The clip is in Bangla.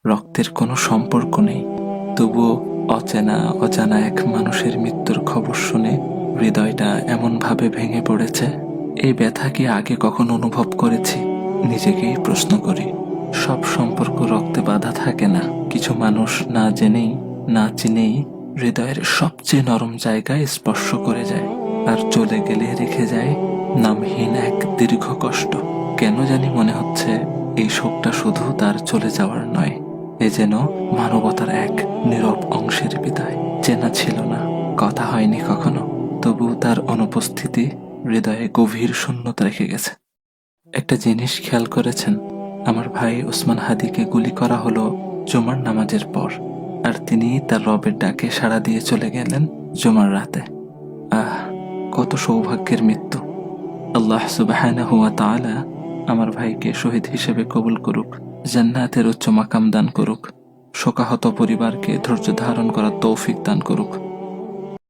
রক্তের কোনো সম্পর্ক নেই, তবুও অচেনা অজানা এক মানুষের মৃত্যুর খবর শুনে হৃদয়টা এমনভাবে ভেঙে পড়েছে। এই ব্যথা কি আগে কখনো অনুভব করেছি? নিজেকেই প্রশ্ন করি। সব সম্পর্ক রক্তে বাঁধা থাকে না। কিছু মানুষ না জেনেই না চিনেই হৃদয়ের সবচেয়ে নরম জায়গায় স্পর্শ করে যায়, আর চলে গেলে রেখে যায় নামহীন এক দীর্ঘ কষ্ট। কেন জানি মনে হচ্ছে এই শোকটা শুধু তার চলে যাওয়ার নয়, এ যেন মানবতার এক নীরব অংশের বিদায়। চেনা ছিল না, কথা হয়নি কখনো, তবু তার অনুপস্থিতি হৃদয়ে গভীর শূন্যতা রেখে গেছে। একটা জিনিস খেয়াল করেছেন? আমার ভাই ওসমান হাদিকে গুলি করা হলো জুমার নামাজের পর, আর তিনি তার রবের ডাকে সাড়া দিয়ে চলে গেলেন জুমার রাতে। আহ, কত সৌভাগ্যের মৃত্যু! আল্লাহ সুবহানাহু ওয়া তাআলা আমার ভাইকে শহীদ হিসেবে কবুল করুক, জান্নাতের উচ্চ মাকাম দান করুক, শোকাহত পরিবারকে ধৈর্য ধারণ করার তৌফিক দান করুক।